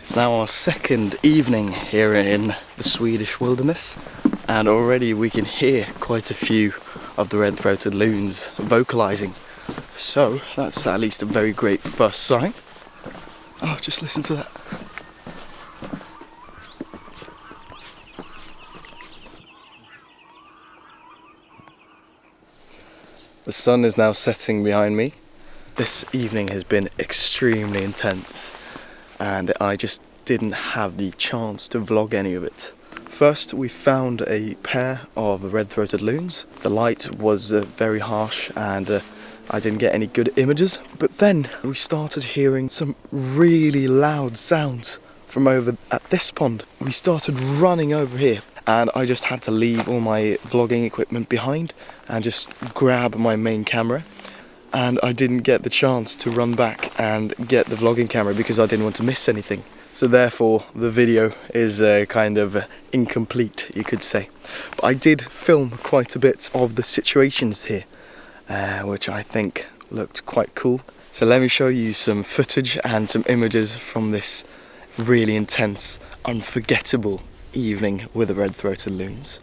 It's now our second evening here in the Swedish wilderness, and already we can hear quite a few of the red-throated loons vocalizing. So that's at least a very great first sign. Oh, just listen to that. The sun is now setting behind me. This evening has been extremely intense, and I just didn't have the chance to vlog any of it. First, we found a pair of red-throated loons. The light was very harsh and I didn't get any good images. But then we started hearing some really loud sounds from over at this pond. We started running over here, and I just had to leave all my vlogging equipment behind and just grab my main camera. And I didn't get the chance to run back and get the vlogging camera because I didn't want to miss anything. So therefore the video is kind of incomplete, you could say. But I did film quite a bit of the situations here, which I think looked quite cool. So let me show you some footage and some images from this really intense, unforgettable evening with the red-throated loons.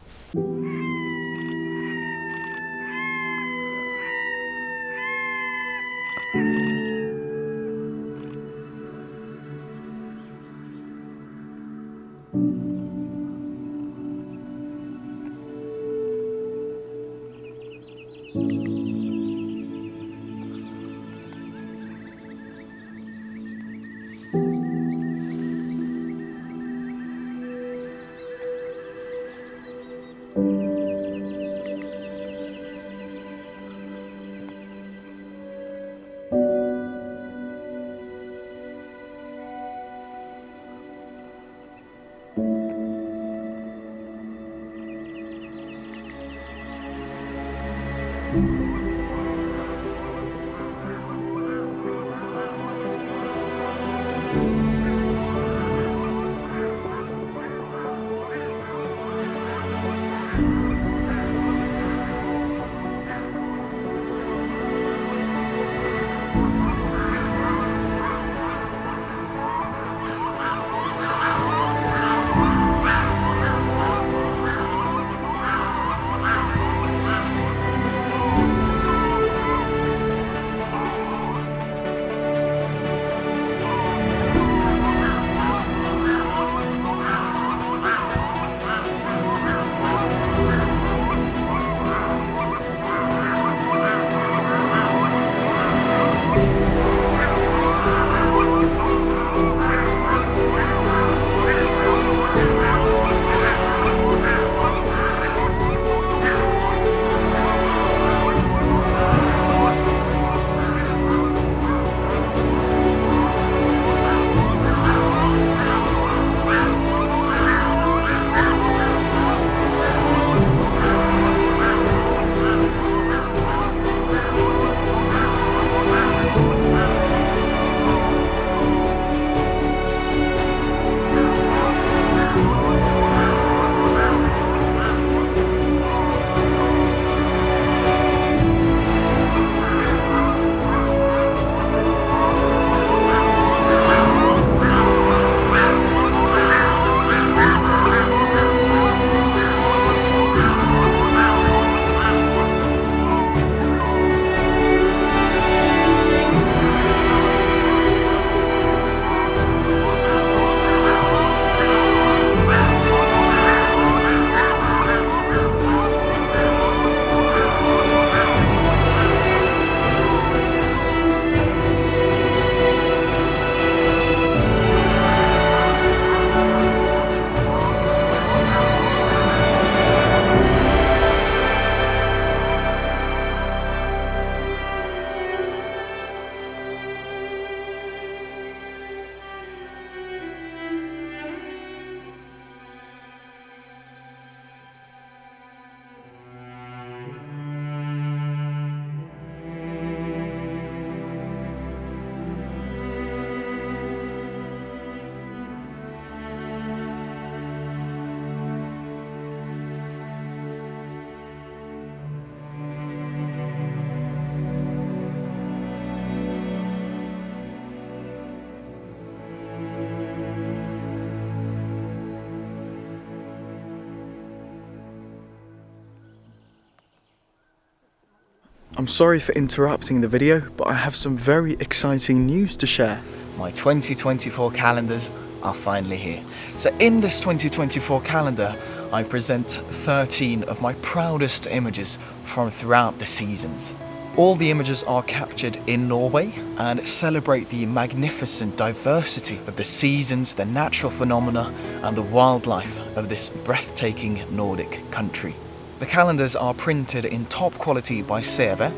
I'm sorry for interrupting the video, but I have some very exciting news to share. My 2024 calendars are finally here. So in this 2024 calendar, I present 13 of my proudest images from throughout the seasons. All the images are captured in Norway and celebrate the magnificent diversity of the seasons, the natural phenomena and the wildlife of this breathtaking Nordic country. The calendars are printed in top quality by Røde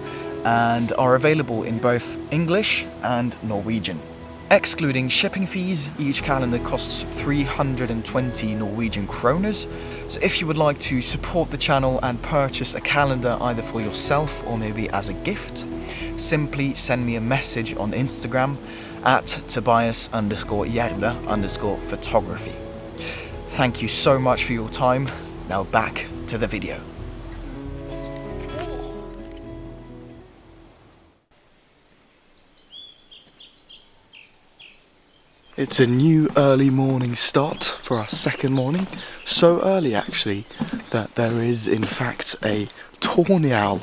and are available in both English and Norwegian. Excluding shipping fees, each calendar costs 320 Norwegian kroners. So if you would like to support the channel and purchase a calendar either for yourself or maybe as a gift, simply send me a message on Instagram at Tobias_Gjerde_photography. Thank you so much for your time. Now back to the video. It's a new early morning start for our second morning. So early actually that there is in fact a tawny owl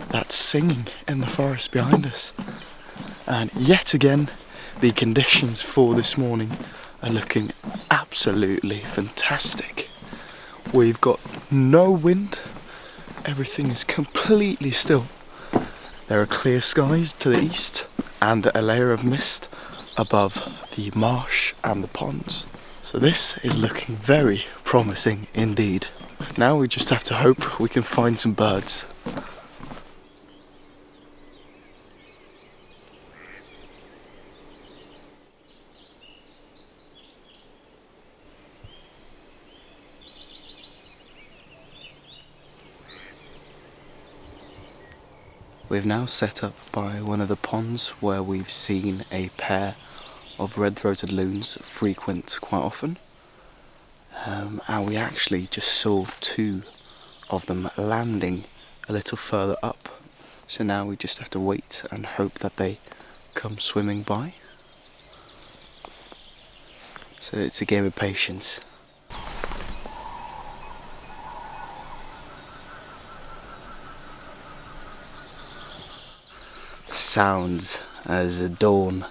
that's singing in the forest behind us. And yet again, the conditions for this morning are looking absolutely fantastic. We've got no wind, everything is completely still. There are clear skies to the east and a layer of mist above the marsh and the ponds. So this is looking very promising indeed. Now we just have to hope we can find some birds. We've now set up by one of the ponds where we've seen a pair of red-throated loons frequent quite often, and we actually just saw two of them landing a little further up, so now we just have to wait and hope that they come swimming by. So it's a game of patience. The sounds as the dawn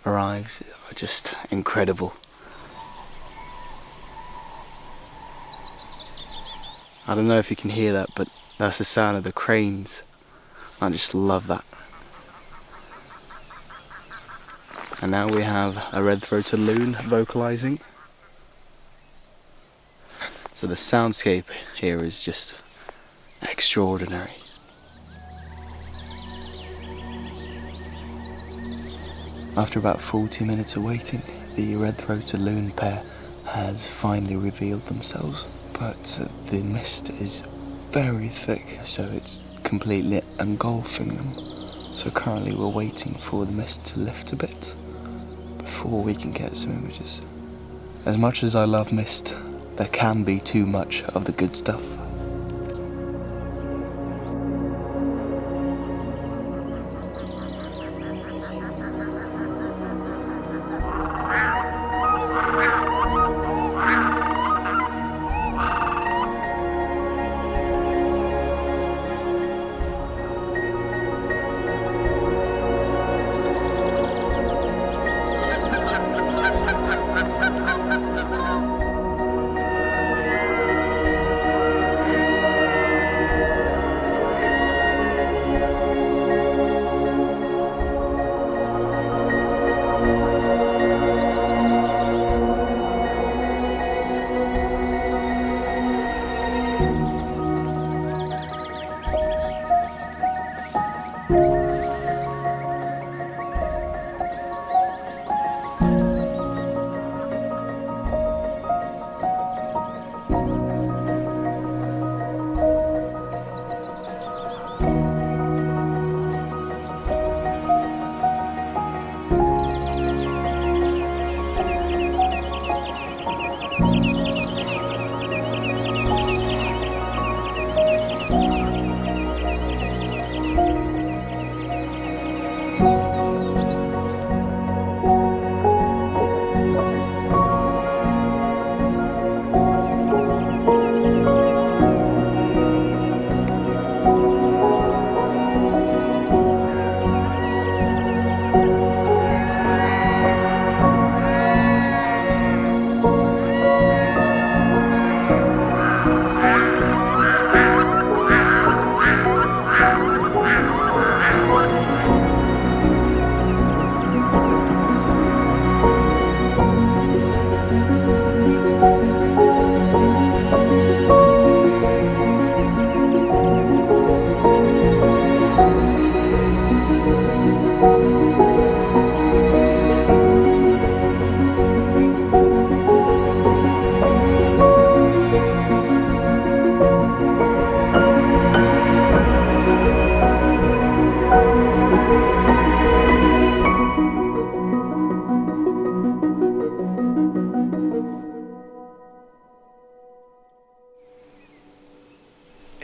arrives are just incredible. I don't know if you can hear that, but that's the sound of the cranes. I just love that. And now we have a red-throated loon vocalizing. So the soundscape here is just extraordinary. After about 40 minutes of waiting, the red-throated loon pair has finally revealed themselves, but the mist is very thick, so it's completely engulfing them. So currently we're waiting for the mist to lift a bit before we can get some images. As much as I love mist, there can be too much of the good stuff.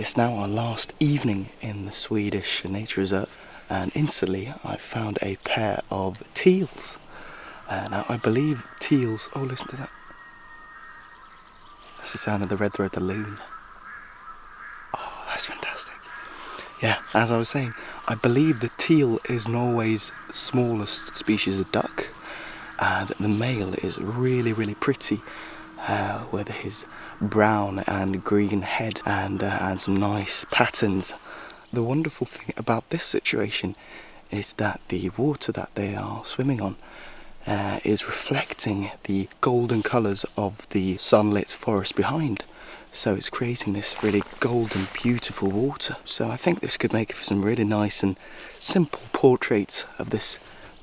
It's now our last evening in the Swedish nature reserve, and instantly I found a pair of teals. Now I believe teals, oh listen to that. That's the sound of the red-throated loon. Oh, that's fantastic. Yeah, as I was saying, I believe the teal is Norway's smallest species of duck, and the male is really, really pretty, with his brown and green head and some nice patterns. The wonderful thing about this situation is that the water that they are swimming on is reflecting the golden colours of the sunlit forest behind. So it's creating this really golden, beautiful water. So I think this could make for some really nice and simple portraits of this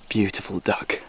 beautiful duck.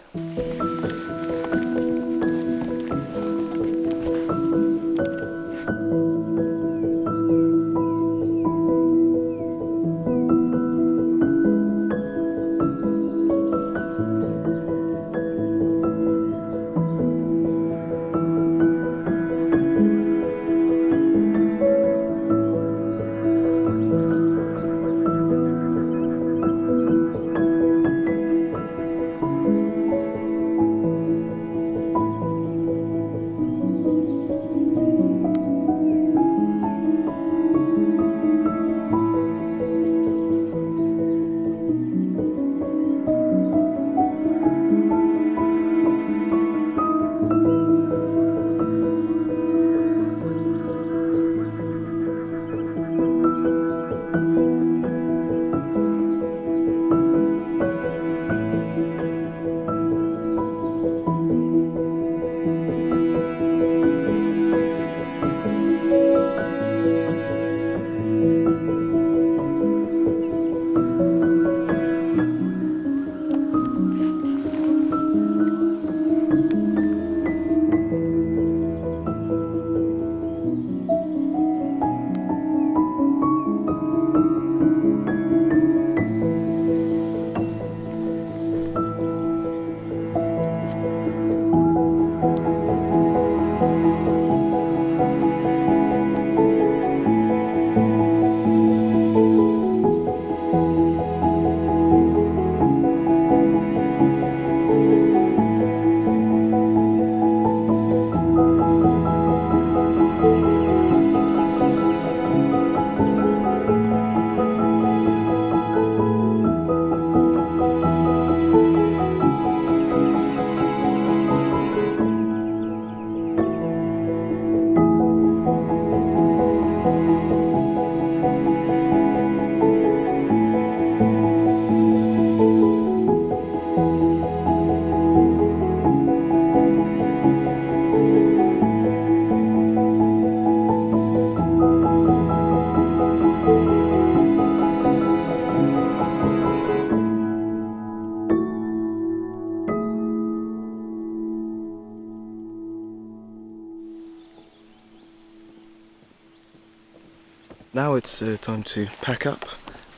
Now it's time to pack up.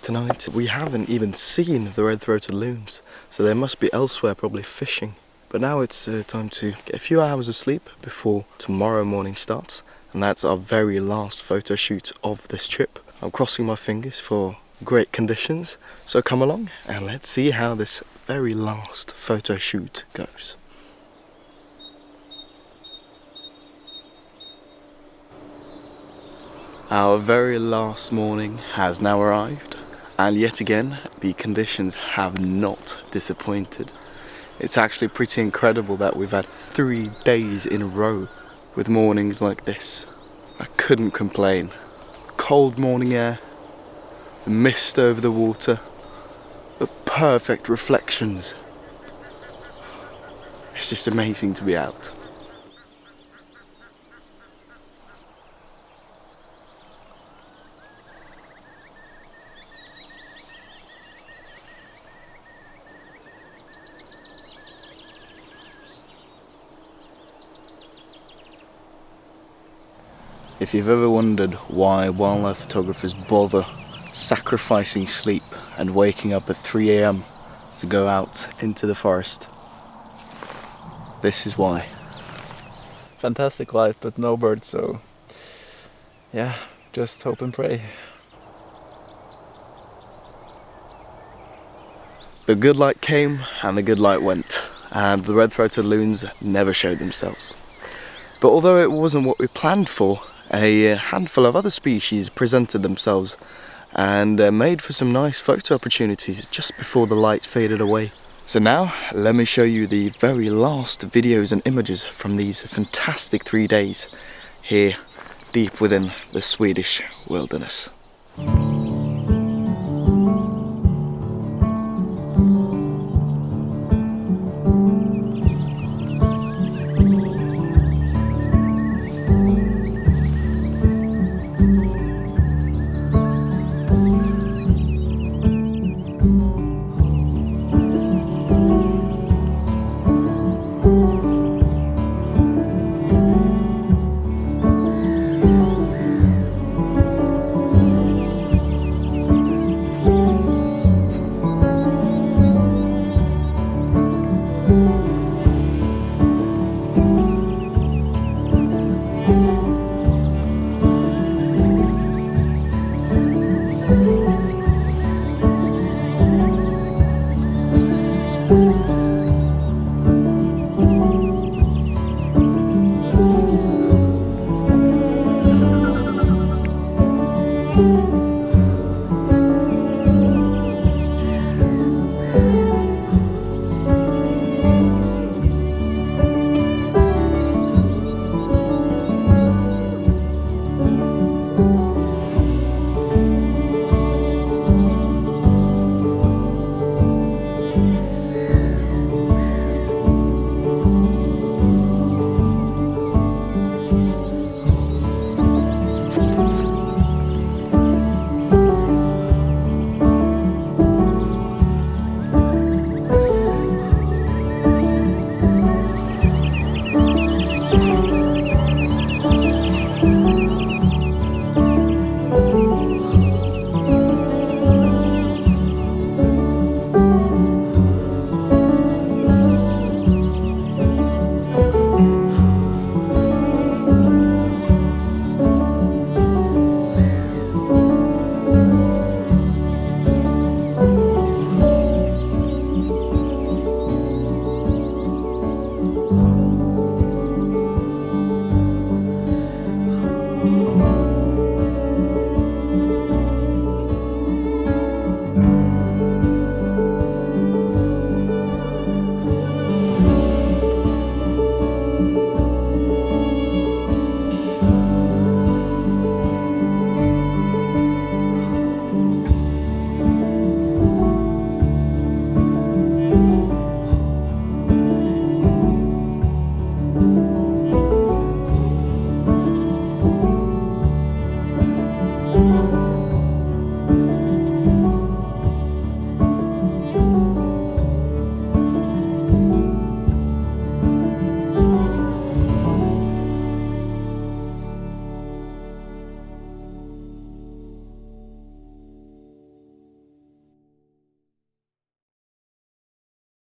Tonight we haven't even seen the red-throated loons, so they must be elsewhere, probably fishing. But now it's time to get a few hours of sleep before tomorrow morning starts, and that's our very last photo shoot of this trip. I'm crossing my fingers for great conditions, so come along and let's see how this very last photo shoot goes. Our very last morning has now arrived, and yet again the conditions have not disappointed. It's actually pretty incredible that we've had 3 days in a row with mornings like this. I couldn't complain. Cold morning air, the mist over the water, the perfect reflections. It's just amazing to be out. If you've ever wondered why wildlife photographers bother sacrificing sleep and waking up at 3 AM to go out into the forest, this is why. Fantastic light, but no birds, so yeah, just hope and pray. The good light came and the good light went, and the red-throated loons never showed themselves. But although it wasn't what we planned for, a handful of other species presented themselves and made for some nice photo opportunities just before the light faded away. So now, let me show you the very last videos and images from these fantastic 3 days here deep within the Swedish wilderness.